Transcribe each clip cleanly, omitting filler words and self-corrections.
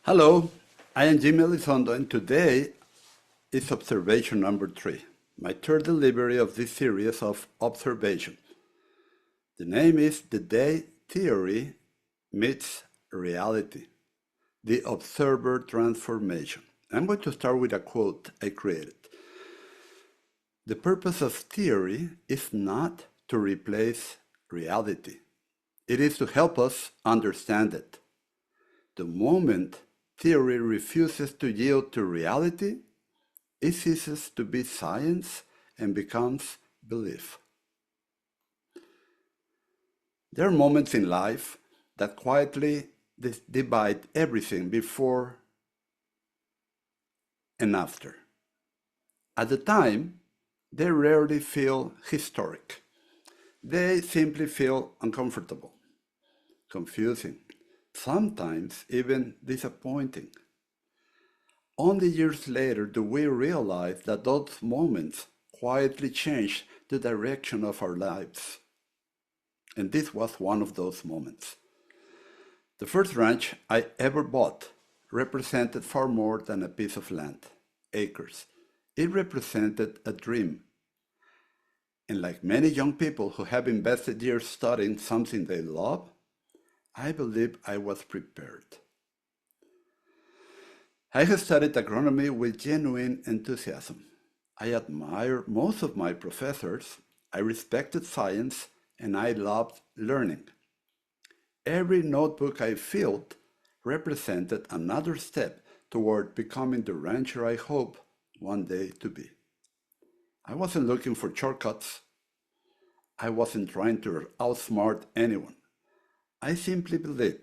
Hello, I am Jaime Elizondo, and today is observation number 3, my third delivery of this series of observation. The name is The Day Theory Meets Reality, the Observer Transformation. I'm going to start with a quote I created. The purpose of theory is not to replace reality. It is to help us understand it. The moment theory refuses to yield to reality, it ceases to be science and becomes belief. There are moments in life that quietly divide everything before and after. At the time, they rarely feel historic. They simply feel uncomfortable, confusing, sometimes even disappointing. Only years later do we realize that those moments quietly changed the direction of our lives. And this was one of those moments. The first ranch I ever bought represented far more than a piece of land, acres. It represented a dream. And like many young people who have invested years studying something they love, I believe I was prepared. I have studied agronomy with genuine enthusiasm. I admire most of my professors, I respected science, and I loved learning. Every notebook I filled represented another step toward becoming the rancher I hope one day to be. I wasn't looking for shortcuts. I wasn't trying to outsmart anyone. I simply believed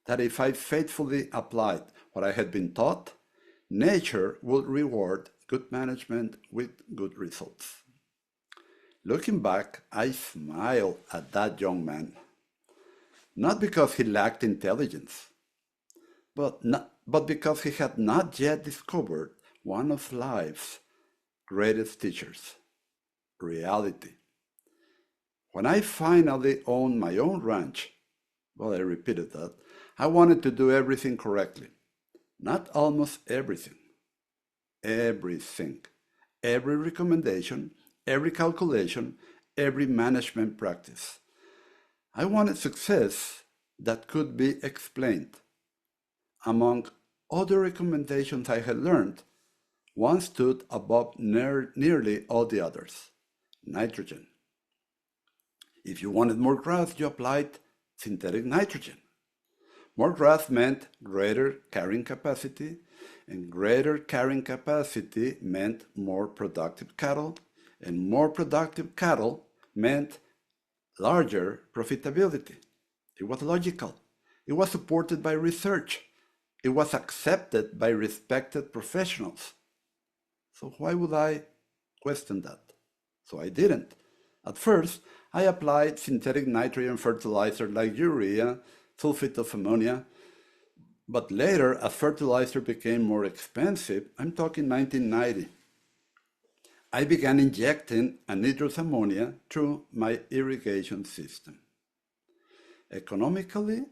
that if I faithfully applied what I had been taught, nature would reward good management with good results. Looking back, I smile at that young man, not because he lacked intelligence, but because he had not yet discovered one of life's greatest teachers, reality. When I finally owned my own ranch, well, I repeated that, I wanted to do everything correctly. Not almost everything. Everything. Every recommendation, every calculation, every management practice. I wanted success that could be explained. Among other recommendations I had learned, one stood above nearly all the others: nitrogen. If you wanted more grass, you applied synthetic nitrogen. More grass meant greater carrying capacity, and greater carrying capacity meant more productive cattle, and more productive cattle meant larger profitability. It was logical. It was supported by research. It was accepted by respected professionals. So why would I question that? So I didn't. At first, I applied synthetic nitrogen fertilizer like urea, sulfate of ammonia, but later, as fertilizer became more expensive, I'm talking 1990, I began injecting anhydrous ammonia through my irrigation system. Economically,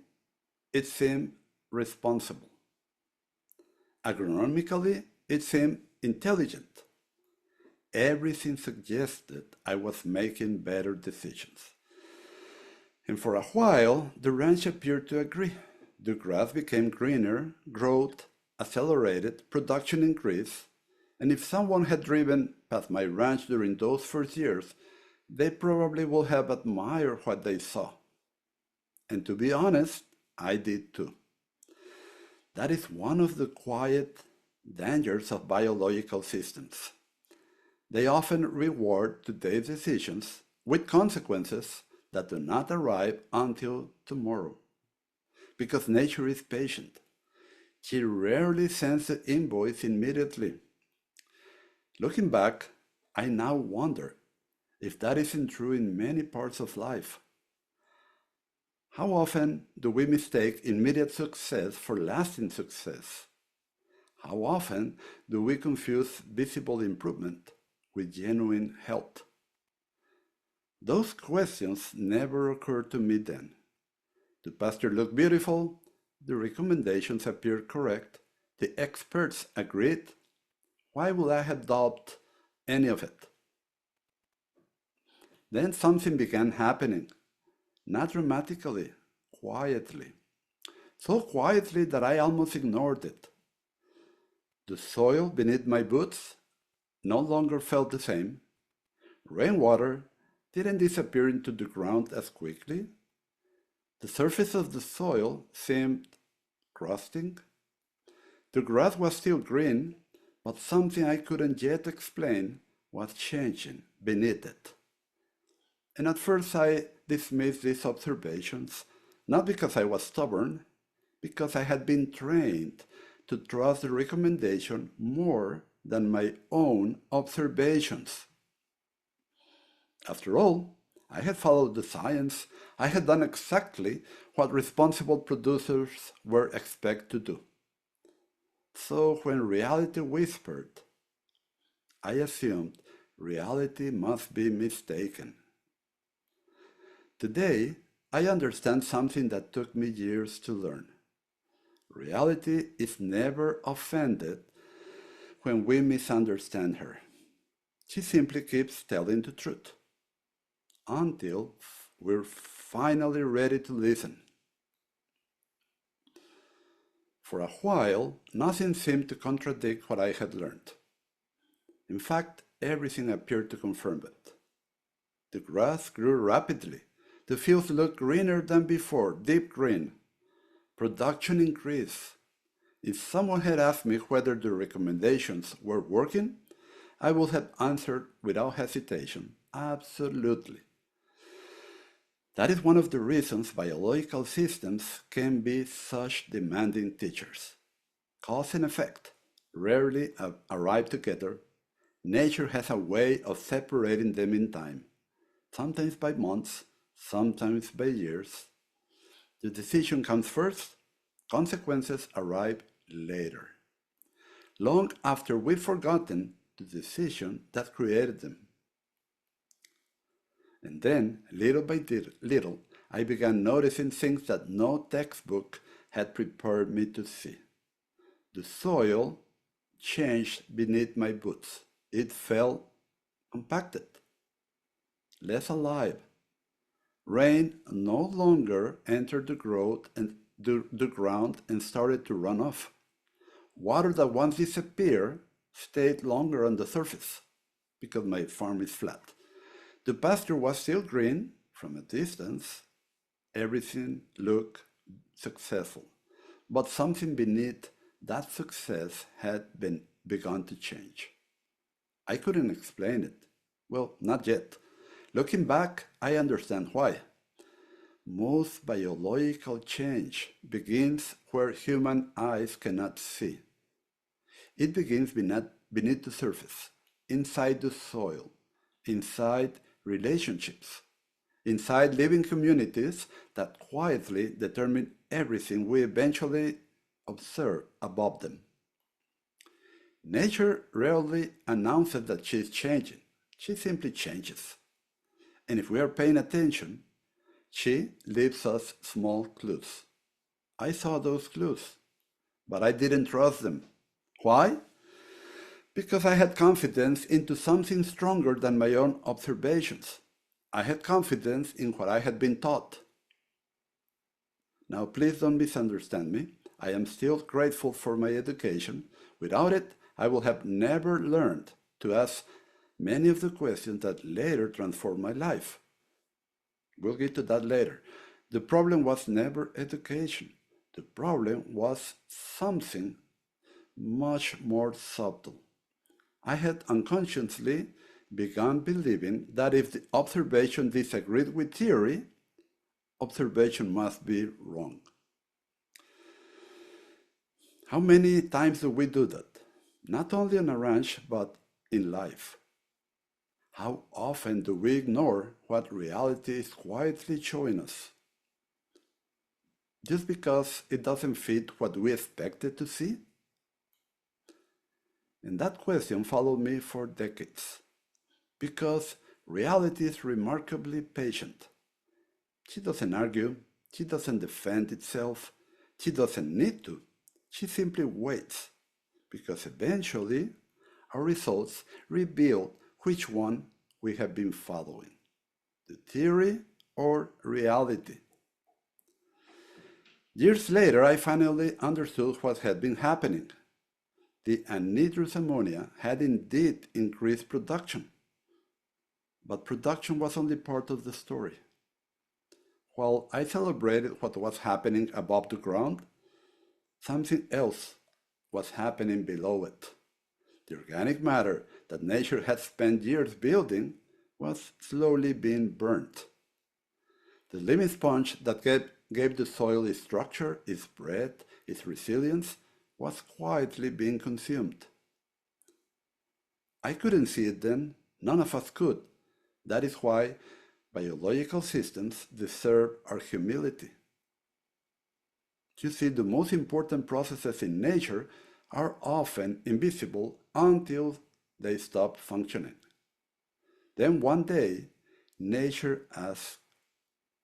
it seemed responsible. Agronomically, it seemed intelligent. Everything suggested I was making better decisions. And for a while, the ranch appeared to agree. The grass became greener, growth accelerated, production increased, and if someone had driven past my ranch during those first years, they probably would have admired what they saw. And to be honest, I did too. That is one of the quiet dangers of biological systems. They often reward today's decisions with consequences that do not arrive until tomorrow. Because nature is patient. She rarely sends the invoice immediately. Looking back, I now wonder if that isn't true in many parts of life. How often do we mistake immediate success for lasting success? How often do we confuse visible improvement with genuine health? Those questions never occurred to me then. The pasture looked beautiful, The recommendations appeared correct. The experts agreed. Why would I have doubted any of it? Then something began happening, not dramatically, quietly. So quietly that I almost ignored it. The soil beneath my boots no longer felt the same. Rainwater didn't disappear into the ground as quickly. The surface of the soil seemed crusting. The grass was still green, but something I couldn't yet explain was changing beneath it. And at first I dismissed these observations, not because I was stubborn, because I had been trained to trust the recommendation more than my own observations. After all, I had followed the science. I had done exactly what responsible producers were expected to do. So when reality whispered, I assumed reality must be mistaken. Today, I understand something that took me years to learn. Reality is never offended when we misunderstand her. She simply keeps telling the truth until we're finally ready to listen. For a while, nothing seemed to contradict what I had learned. In fact, everything appeared to confirm it. The grass grew rapidly. The fields looked greener than before, deep green. Production increased. If someone had asked me whether the recommendations were working, I would have answered without hesitation, absolutely. That is one of the reasons biological systems can be such demanding teachers. Cause and effect rarely arrive together. Nature has a way of separating them in time, sometimes by months, sometimes by years. The decision comes first, consequences arrive later, long after we've forgotten the decision that created them. And then, little by little, I began noticing things that no textbook had prepared me to see. The soil changed beneath my boots. It felt compacted, less alive. Rain no longer entered the ground and started to run off. Water that once disappeared stayed longer on the surface because my farm is flat. The pasture was still green from a distance. Everything looked successful. But something beneath that success had begun to change. I couldn't explain it. Well, not yet. Looking back, I understand why. Most biological change begins where human eyes cannot see. It begins beneath the surface, inside the soil, inside relationships, inside living communities that quietly determine everything we eventually observe above them. Nature rarely announces that she is changing. She simply changes. And if we are paying attention, she leaves us small clues. I saw those clues, but I didn't trust them. Why? Because I had confidence into something stronger than my own observations. I had confidence in what I had been taught. Now, please don't misunderstand me. I am still grateful for my education. Without it, I would have never learned to ask many of the questions that later transformed my life. We'll get to that later. The problem was never education. The problem was something much more subtle. I had unconsciously begun believing that if the observation disagreed with theory, observation must be wrong. How many times do we do that? Not only on a ranch, but in life. How often do we ignore what reality is quietly showing us? Just because it doesn't fit what we expected to see? And that question followed me for decades, because reality is remarkably patient. She doesn't argue, she doesn't defend itself, She doesn't need to. She simply waits, because eventually our results reveal which one we have been following, the theory or reality. Years later, I finally understood what had been happening. The anhydrous ammonia had indeed increased production, but production was only part of the story. While I celebrated what was happening above the ground, something else was happening below it. The organic matter that nature had spent years building was slowly being burnt. The living sponge that gave the soil its structure, its breath, its resilience, was quietly being consumed. I couldn't see it then, none of us could. That is why biological systems deserve our humility. You see, the most important processes in nature are often invisible until they stop functioning. Then one day, nature asks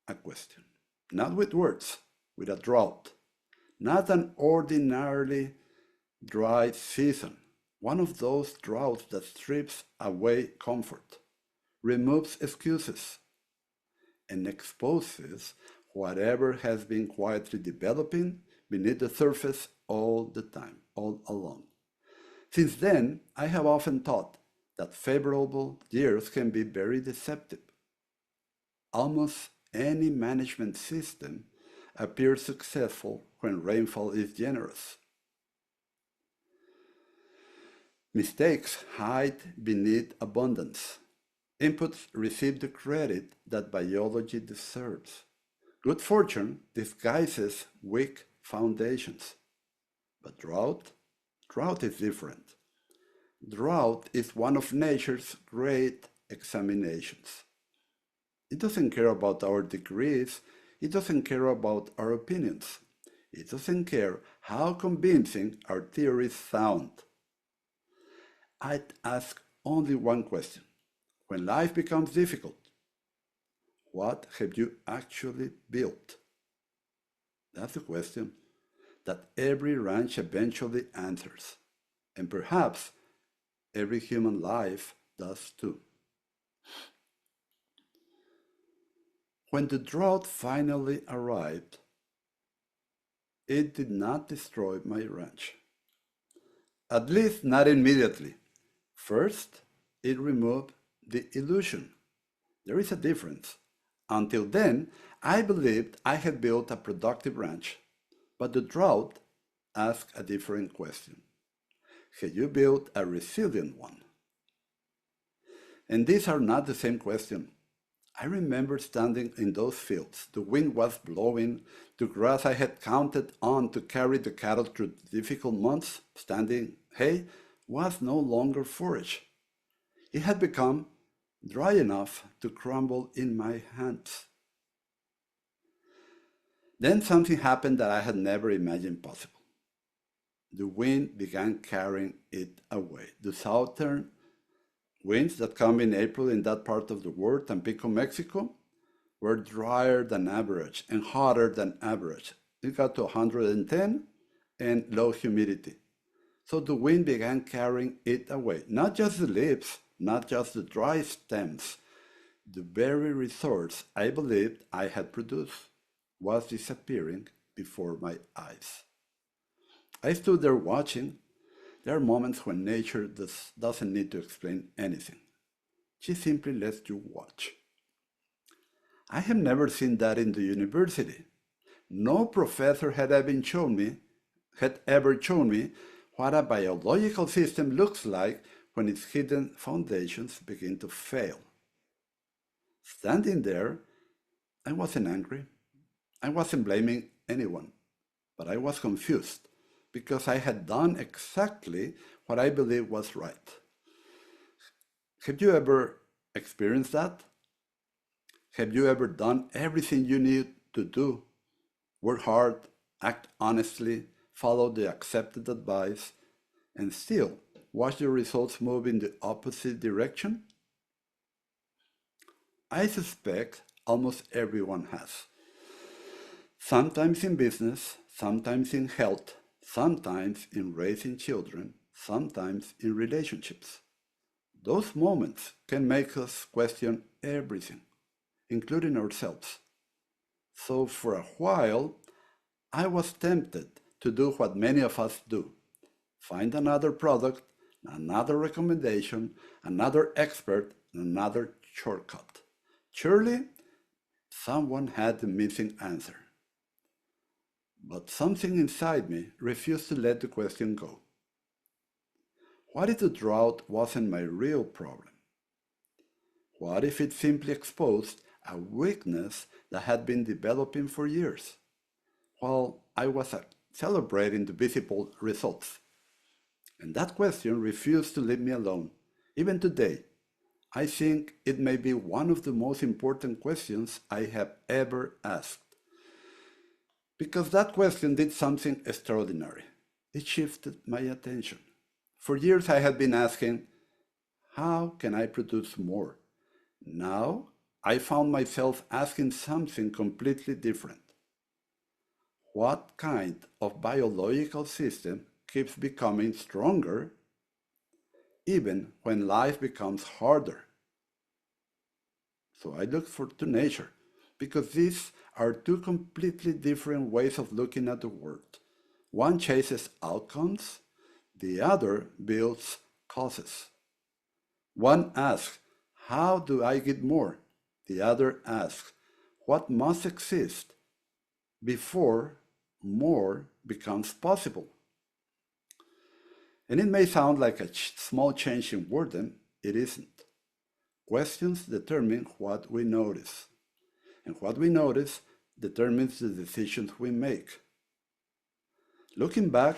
a question, not with words, with a drought, not an ordinarily dry season, one of those droughts that strips away comfort, removes excuses, and exposes whatever has been quietly developing beneath the surface all the time, all along. Since then, I have often thought that favorable years can be very deceptive. Almost any management system appears successful when rainfall is generous. Mistakes hide beneath abundance. Inputs receive the credit that biology deserves. Good fortune disguises weak foundations. But drought is different. Drought is one of nature's great examinations. It doesn't care about our degrees. It doesn't care about our opinions. It doesn't care how convincing our theories sound. I'd ask only one question. When life becomes difficult, what have you actually built? That's a question that every ranch eventually answers, and perhaps every human life does too. When the drought finally arrived, it did not destroy my ranch. At least not immediately. First, it removed the illusion. There is a difference. Until then, I believed I had built a productive ranch, but the drought asked a different question. Had you built a resilient one? And these are not the same question. I remember standing in those fields. The wind was blowing. The grass I had counted on to carry the cattle through the difficult months, standing hay, was no longer forage. It had become dry enough to crumble in my hands. Then something happened that I had never imagined possible. The wind began carrying it away. The southern winds that come in April in that part of the world, Tampico, Mexico, were drier than average and hotter than average. It got to 110 and low humidity. So the wind began carrying it away. Not just the leaves, not just the dry stems. The very resource I believed I had produced was disappearing before my eyes. I stood there watching. There are moments when nature doesn't need to explain anything. She simply lets you watch. I have never seen that in the university. No professor had ever shown me what a biological system looks like when its hidden foundations begin to fail. Standing there, I wasn't angry. I wasn't blaming anyone, but I was confused because I had done exactly what I believed was right. Have you ever experienced that? Have you ever done everything you need to do? Work hard, act honestly, follow the accepted advice, and still watch the results move in the opposite direction? I suspect almost everyone has. Sometimes in business, sometimes in health, sometimes in raising children, sometimes in relationships. Those moments can make us question everything, including ourselves. So for a while, I was tempted to do what many of us do: find another product, another recommendation, another expert, another shortcut. Surely, someone had the missing answer. But something inside me refused to let the question go. What if the drought wasn't my real problem? What if it simply exposed a weakness that had been developing for years, while I was celebrating the visible results? And that question refused to leave me alone. Even today, I think it may be one of the most important questions I have ever asked. Because that question did something extraordinary. It shifted my attention. For years I had been asking, how can I produce more? Now I found myself asking something completely different. What kind of biological system keeps becoming stronger even when life becomes harder? So I looked to nature, because these are two completely different ways of looking at the world. One chases outcomes, the other builds causes. One asks, how do I get more? The other asks, what must exist before more becomes possible? And it may sound like a small change in wording. It isn't. Questions determine what we notice, and what we notice determines the decisions we make. Looking back,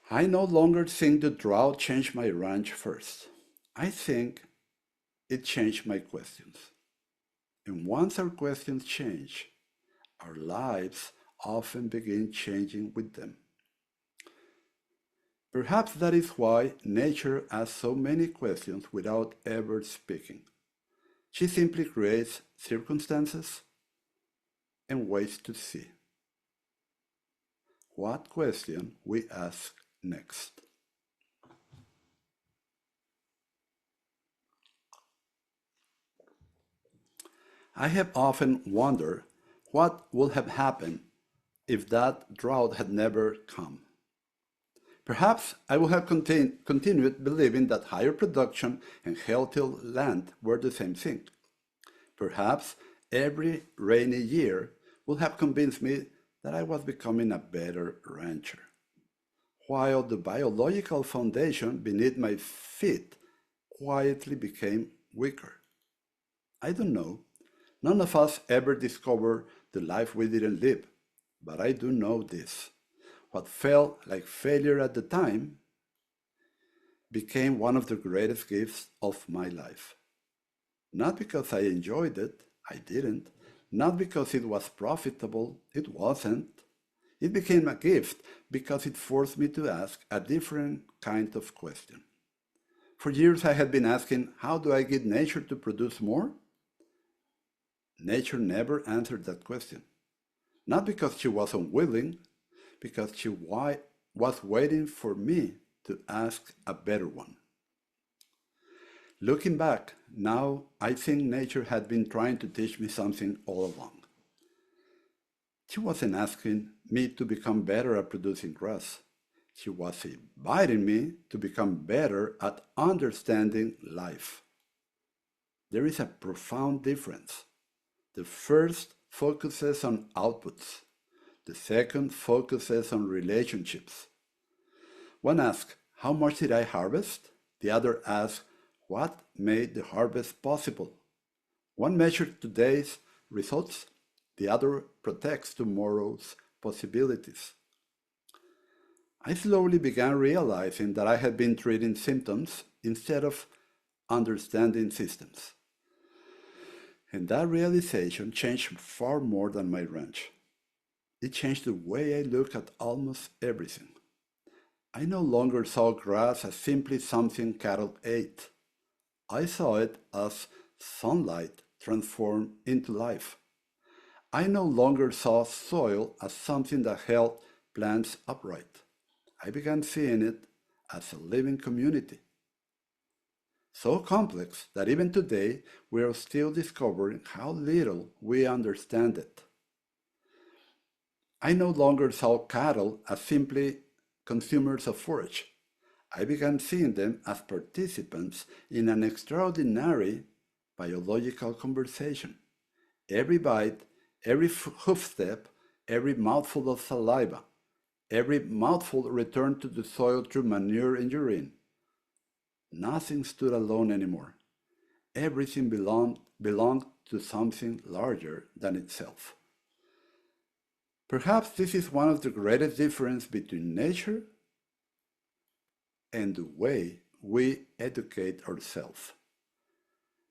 I no longer think the drought changed my ranch first. I think it changed my questions. And once our questions change, our lives often begin changing with them. Perhaps that is why nature asks so many questions without ever speaking. She simply creates circumstances and waits to see what question we ask next. I have often wondered what would have happened if that drought had never come. Perhaps I would have continued believing that higher production and healthier land were the same thing. Perhaps every rainy year would have convinced me that I was becoming a better rancher, while the biological foundation beneath my feet quietly became weaker. I don't know. None of us ever discovered the life we didn't live, but I do know this. What felt like failure at the time became one of the greatest gifts of my life. Not because I enjoyed it, I didn't. Not because it was profitable, it wasn't. It became a gift because it forced me to ask a different kind of question. For years I had been asking, how do I get nature to produce more? Nature never answered that question. Not because she was unwilling, because she was waiting for me to ask a better one. Looking back, now I think nature had been trying to teach me something all along. She wasn't asking me to become better at producing grass. She was inviting me to become better at understanding life. There is a profound difference. The first focuses on outputs. The second focuses on relationships. One asks, how much did I harvest? The other asks, what made the harvest possible? One measures today's results, the other protects tomorrow's possibilities. I slowly began realizing that I had been treating symptoms instead of understanding systems. And that realization changed far more than my ranch. It changed the way I look at almost everything. I no longer saw grass as simply something cattle ate. I saw it as sunlight transformed into life. I no longer saw soil as something that held plants upright. I began seeing it as a living community, so complex that even today we are still discovering how little we understand it. I no longer saw cattle as simply consumers of forage. I began seeing them as participants in an extraordinary biological conversation. Every bite, every hoofstep, every mouthful of saliva, every mouthful returned to the soil through manure and urine. Nothing stood alone anymore. Everything belonged to something larger than itself. Perhaps this is one of the greatest differences between nature and the way we educate ourselves.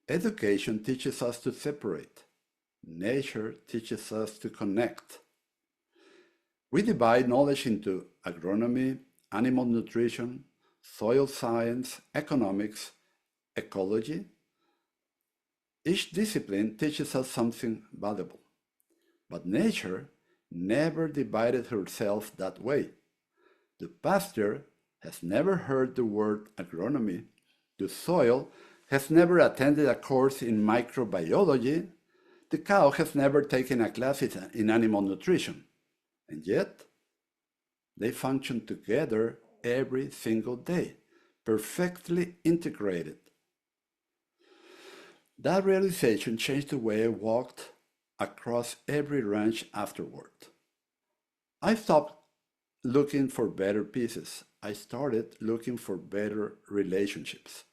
Education teaches us to separate. Nature teaches us to connect. We divide knowledge into agronomy, animal nutrition, soil science, economics, ecology. Each discipline teaches us something valuable. But nature never divided herself that way. The pasture has never heard the word agronomy. The soil has never attended a course in microbiology. The cow has never taken a class in animal nutrition. And yet, they function together every single day, perfectly integrated. That realization changed the way I walked across every ranch afterward. I stopped looking for better pieces. I started looking for better relationships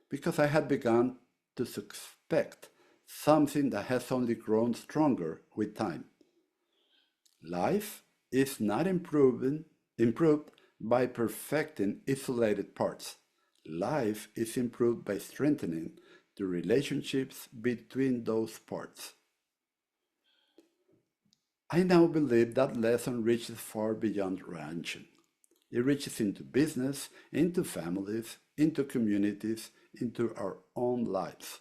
because I had begun to suspect something that has only grown stronger with time. Life is not improved by perfecting isolated parts. Life is improved by strengthening the relationships between those parts. I now believe that lesson reaches far beyond ranching. It reaches into business, into families, into communities, into our own lives.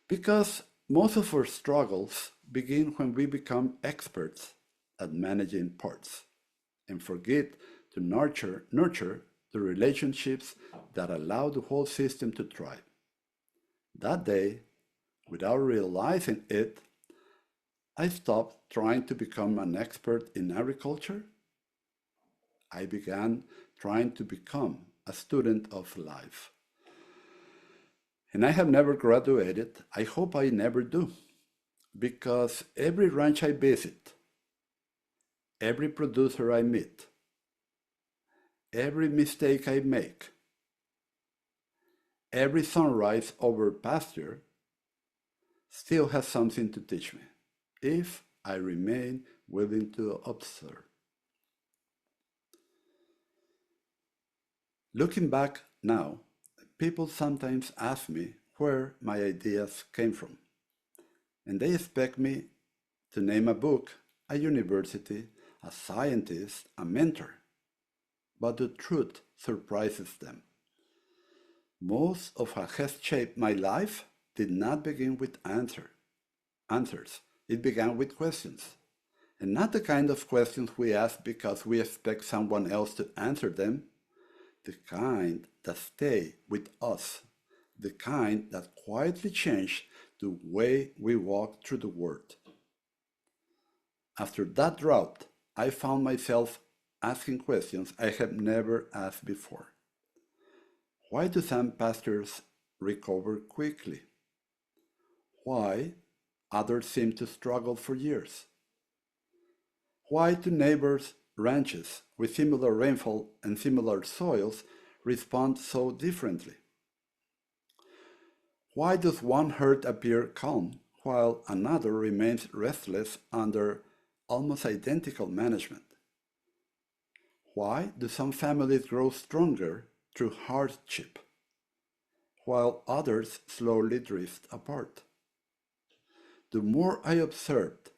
Because most of our struggles begin when we become experts at managing parts and forget to nurture the relationships that allow the whole system to thrive. That day, without realizing it, I stopped trying to become an expert in agriculture. I began trying to become a student of life. And I have never graduated. I hope I never do. Because every ranch I visit, every producer I meet, every mistake I make, every sunrise over pasture still has something to teach me if I remain willing to observe. Looking back now, people sometimes ask me where my ideas came from, and they expect me to name a book, a university, a scientist, a mentor. But the truth surprises them. Most of what has shaped my life did not begin with answers. It began with questions. And not the kind of questions we ask because we expect someone else to answer them, the kind that stay with us, the kind that quietly change the way we walk through the world. After that drought, I found myself asking questions I had never asked before. Why do some pastures recover quickly? Why others seem to struggle for years? Why do neighbors' ranches with similar rainfall and similar soils respond so differently? Why does one herd appear calm while another remains restless under almost identical management? Why do some families grow stronger through hardship while others slowly drift apart? The more I observed,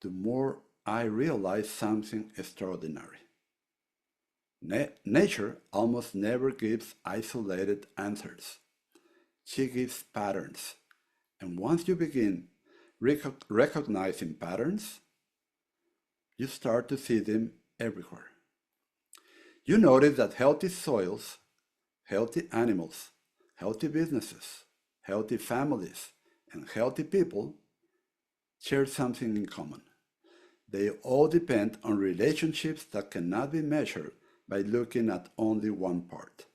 the more I realized something extraordinary. Nature almost never gives isolated answers. She gives patterns. And once you begin recognizing patterns, you start to see them everywhere. You notice that healthy soils, healthy animals, healthy businesses, healthy families, and healthy people share something in common. They all depend on relationships that cannot be measured by looking at only one part.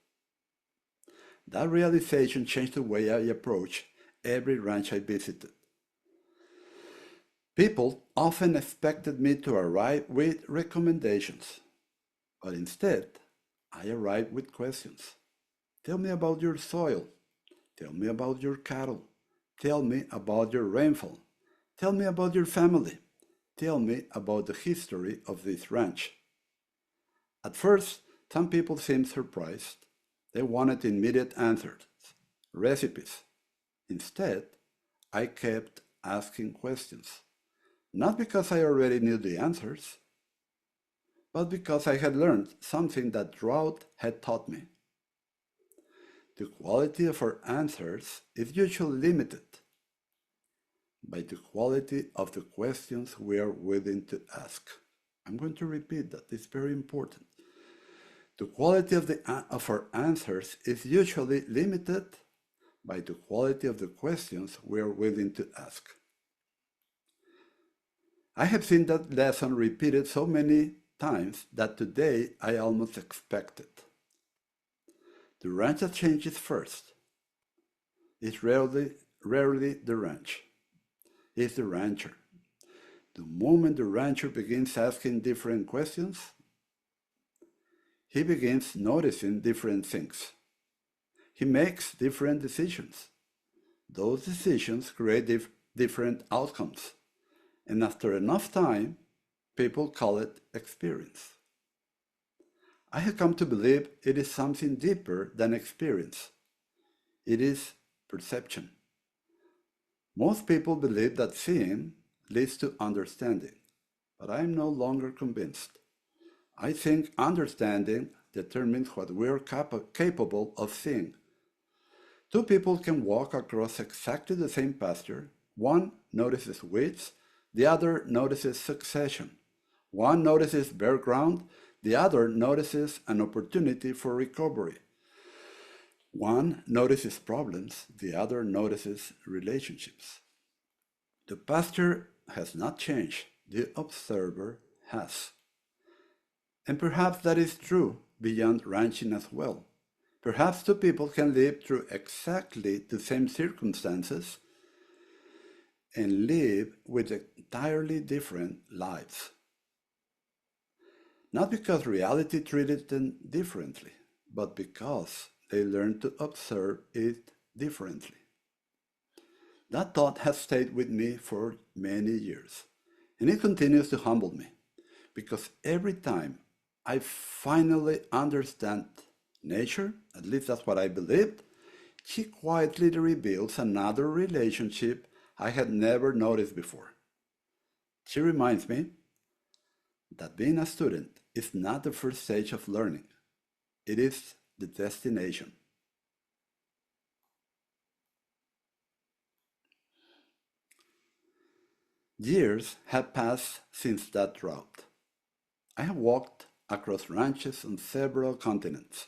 That realization changed the way I approach every ranch I visited. People often expected me to arrive with recommendations, but instead, I arrived with questions. Tell me about your soil. Tell me about your cattle. Tell me about your rainfall. Tell me about your family. Tell me about the history of this ranch. At first, some people seemed surprised. They wanted immediate answers, recipes. Instead, I kept asking questions, not because I already knew the answers, but because I had learned something that Drought had taught me. The quality of our answers is usually limited by the quality of the questions we are willing to ask. I'm going to repeat that, it's very important. The quality of our answers is usually limited by the quality of the questions we are willing to ask. I have seen that lesson repeated so many times that today I almost expect it. The ranch that changes first is rarely the ranch. It's the rancher. The moment the rancher begins asking different questions, he begins noticing different things. He makes different decisions. Those decisions create different outcomes. And after enough time, people call it experience. I have come to believe it is something deeper than experience. It is perception. Most people believe that seeing leads to understanding, but I am no longer convinced. I think understanding determines what we are capable of seeing. Two people can walk across exactly the same pasture. One notices weeds, the other notices succession. One notices bare ground, the other notices an opportunity for recovery. One notices problems, the other notices relationships. The pasture has not changed, the observer has. And perhaps that is true beyond ranching as well. Perhaps two people can live through exactly the same circumstances and live with entirely different lives. Not because reality treated them differently, but because they learned to observe it differently. That thought has stayed with me for many years, and it continues to humble me, because every time I finally understand nature, at least that's what I believed, she quietly reveals another relationship I had never noticed before. She reminds me that being a student is not the first stage of learning, it is the destination. Years have passed since that drought. I have walked across ranches on several continents.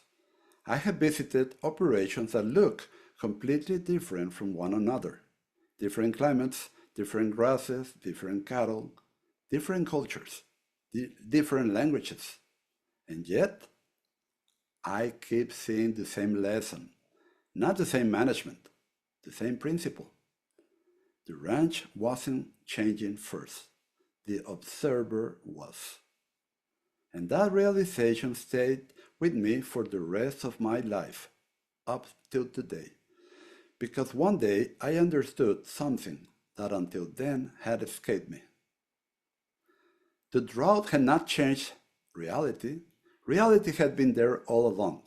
I have visited operations that look completely different from one another. Different climates, different grasses, different cattle, different cultures, different languages. And yet, I keep seeing the same lesson, not the same management, the same principle. The ranch wasn't changing first, the observer was. And that realization stayed with me for the rest of my life, up till today, because one day I understood something that until then had escaped me. The drought had not changed reality. Reality had been there all along.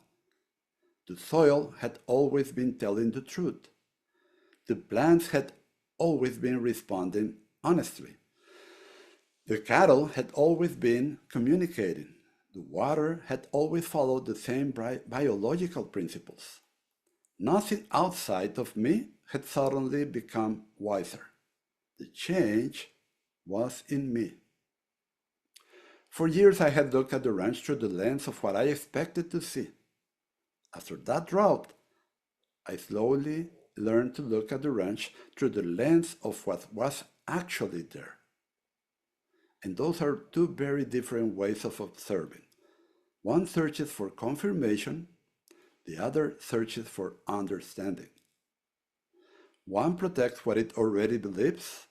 The soil had always been telling the truth. The plants had always been responding honestly. The cattle had always been communicating. The water had always followed the same biological principles. Nothing outside of me had suddenly become wiser. The change was in me. For years I had looked at the ranch through the lens of what I expected to see. After that drought, I slowly learned to look at the ranch through the lens of what was actually there. And those are two very different ways of observing. One searches for confirmation, the other searches for understanding. One protects what it already believes,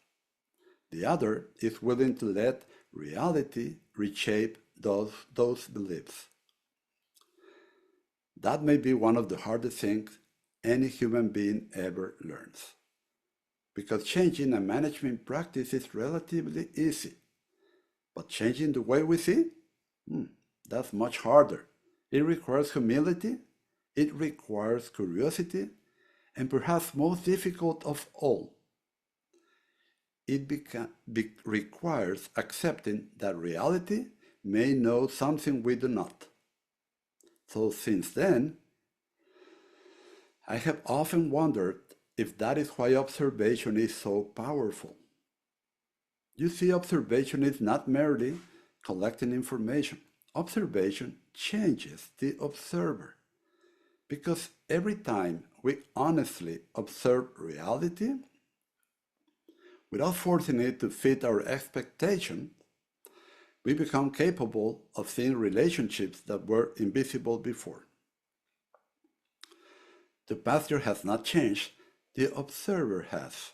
the other is willing to let reality reshape those beliefs. That may be one of the hardest things any human being ever learns. Because changing a management practice is relatively easy. But changing the way we see? That's much harder. It requires humility, it requires curiosity, and perhaps most difficult of all, it requires accepting that reality may know something we do not. So since then, I have often wondered if that is why observation is so powerful. You see, observation is not merely collecting information. Observation changes the observer. Because every time we honestly observe reality, without forcing it to fit our expectation, we become capable of seeing relationships that were invisible before. The pasture has not changed, the observer has.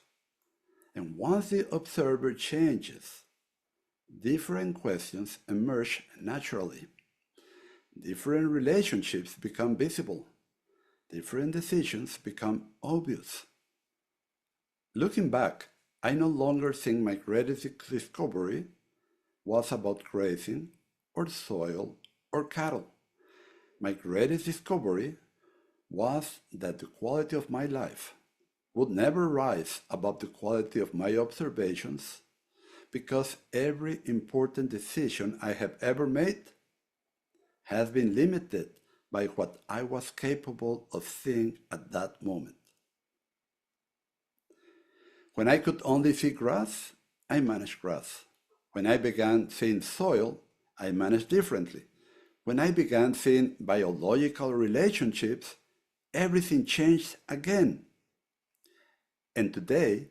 And once the observer changes, different questions emerge naturally. Different relationships become visible. Different decisions become obvious. Looking back, I no longer think my greatest discovery was about grazing or soil or cattle. My greatest discovery was that the quality of my life would never rise above the quality of my observations because every important decision I have ever made has been limited by what I was capable of seeing at that moment. When I could only see grass, I managed grass. When I began seeing soil, I managed differently. When I began seeing biological relationships, everything changed again. And today,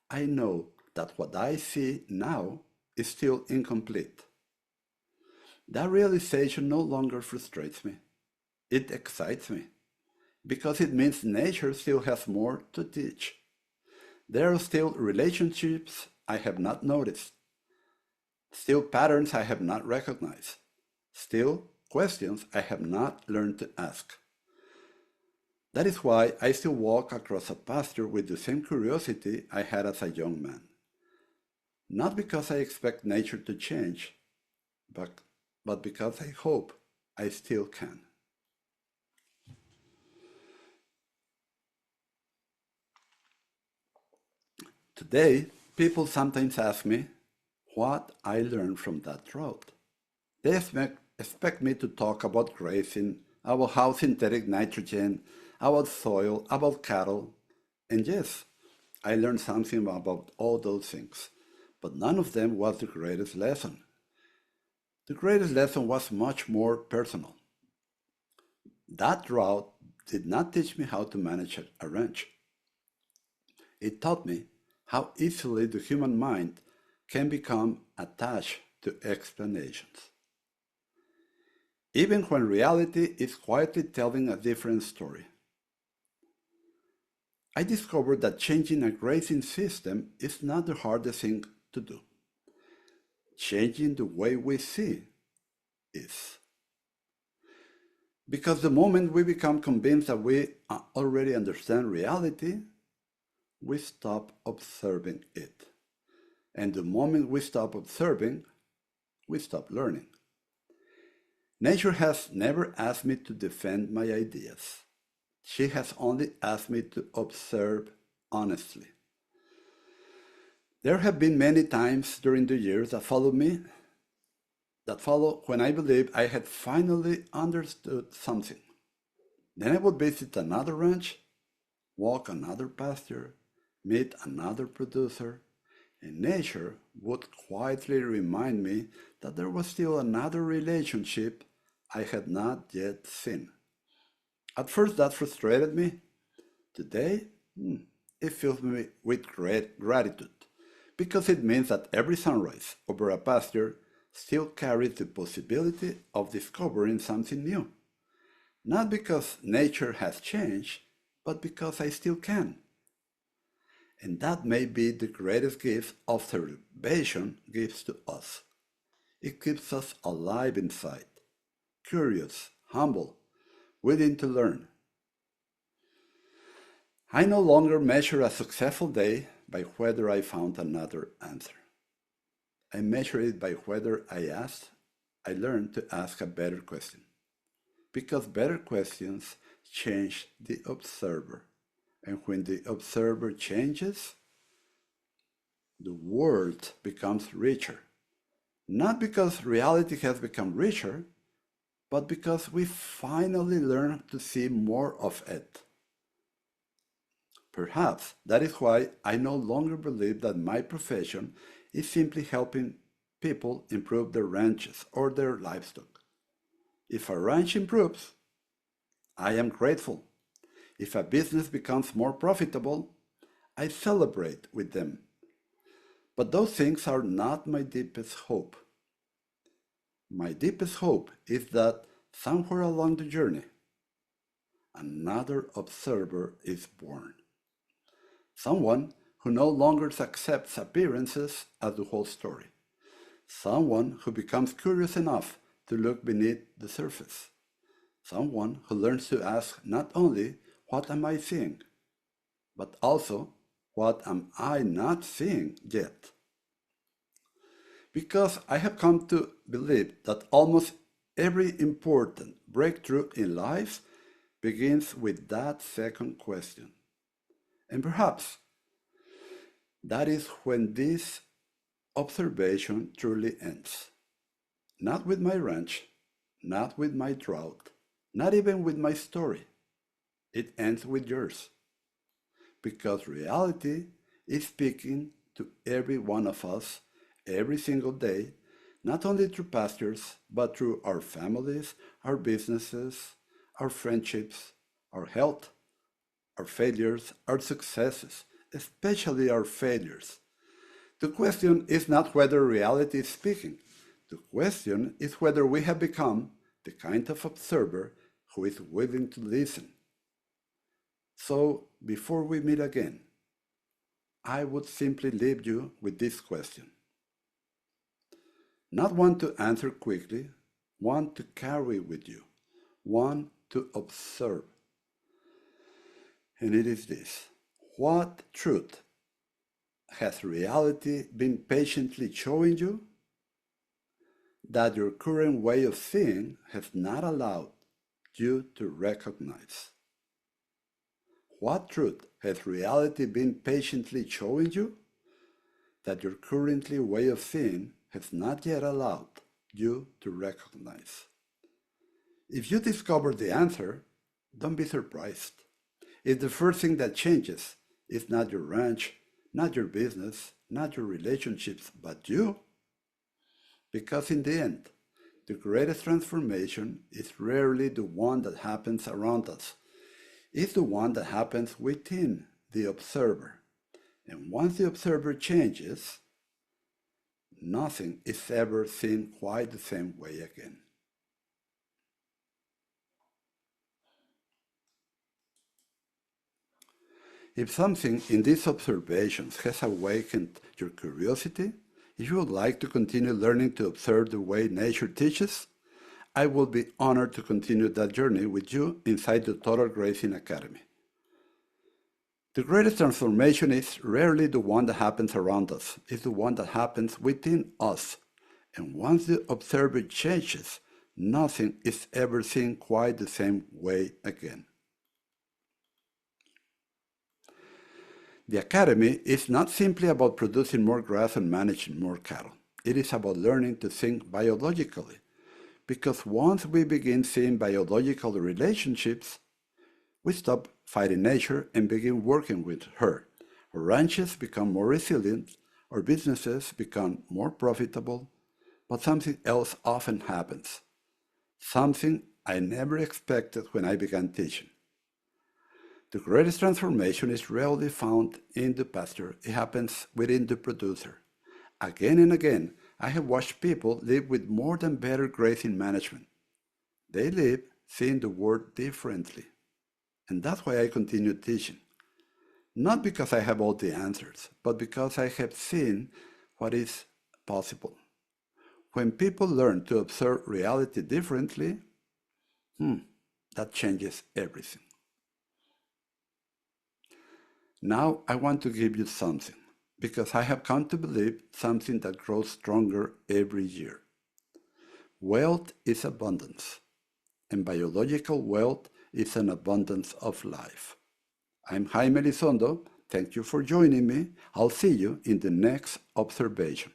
I know that what I see now is still incomplete. That realization no longer frustrates me. It excites me because it means nature still has more to teach. There are still relationships I have not noticed, still patterns I have not recognized, still questions I have not learned to ask. That is why I still walk across a pasture with the same curiosity I had as a young man. Not because I expect nature to change, but because I hope I still can. Today, people sometimes ask me what I learned from that drought. They expect me to talk about grazing, about how synthetic nitrogen, about soil, about cattle. And yes, I learned something about all those things, but none of them was the greatest lesson. The greatest lesson was much more personal. That drought did not teach me how to manage a ranch. It taught me how easily the human mind can become attached to explanations. Even when reality is quietly telling a different story. I discovered that changing a grazing system is not the hardest thing to do. Changing the way we see is. Because the moment we become convinced that we already understand reality, we stop observing it. And the moment we stop observing, we stop learning. Nature has never asked me to defend my ideas. She has only asked me to observe honestly. There have been many times during the years that follow when I believed I had finally understood something. Then I would visit another ranch, walk another pasture, meet another producer, and nature would quietly remind me that there was still another relationship I had not yet seen. At first, that frustrated me. Today, it fills me with great gratitude because it means that every sunrise over a pasture still carries the possibility of discovering something new. Not because nature has changed, but because I still can. And that may be the greatest gift observation gives to us. It keeps us alive inside, curious, humble, willing to learn. I no longer measure a successful day by whether I found another answer. I measure it by whether I learned to ask a better question. Because better questions change the observer. And when the observer changes, the world becomes richer. Not because reality has become richer, but because we finally learn to see more of it. Perhaps that is why I no longer believe that my profession is simply helping people improve their ranches or their livestock. If a ranch improves, I am grateful. If a business becomes more profitable, I celebrate with them. But those things are not my deepest hope. My deepest hope is that somewhere along the journey, another observer is born. Someone who no longer accepts appearances as the whole story. Someone who becomes curious enough to look beneath the surface. Someone who learns to ask not only, what am I seeing? But also, what am I not seeing yet? Because I have come to believe that almost every important breakthrough in life begins with that second question. And perhaps that is when this observation truly ends. Not with my ranch, not with my drought, not even with my story. It ends with yours. Because reality is speaking to every one of us every single day, not only through pastures, but through our families, our businesses, our friendships, our health, our failures, our successes, especially our failures. The question is not whether reality is speaking. The question is whether we have become the kind of observer who is willing to listen. So, before we meet again, I would simply leave you with this question. Not one to answer quickly, one to carry with you, one to observe. And it is this: what truth has reality been patiently showing you that your current way of seeing has not allowed you to recognize? What truth has reality been patiently showing you that your currently way of seeing has not yet allowed you to recognize? If you discover the answer, don't be surprised. If the first thing that changes is not your ranch, not your business, not your relationships, but you, because in the end, the greatest transformation is rarely the one that happens around us. It's the one that happens within the observer. And once the observer changes, nothing is ever seen quite the same way again. If something in these observations has awakened your curiosity, if you would like to continue learning to observe the way nature teaches, I will be honored to continue that journey with you inside the Total Grazing Academy. The greatest transformation is rarely the one that happens around us, it's the one that happens within us. And once the observer changes, nothing is ever seen quite the same way again. The Academy is not simply about producing more grass and managing more cattle. It is about learning to think biologically. Because once we begin seeing biological relationships, we stop fighting nature and begin working with her. Our ranches become more resilient, or businesses become more profitable, but something else often happens. Something I never expected when I began teaching. The greatest transformation is rarely found in the pastor, it happens within the producer. Again and again, I have watched people live with more than better grazing management. They live seeing the world differently. And that's why I continue teaching. Not because I have all the answers, but because I have seen what is possible. When people learn to observe reality differently, that changes everything. Now I want to give you something, because I have come to believe something that grows stronger every year. Wealth is abundance, and biological wealth is an abundance of life. I'm Jaime Elizondo. Thank you for joining me. I'll see you in the next observation.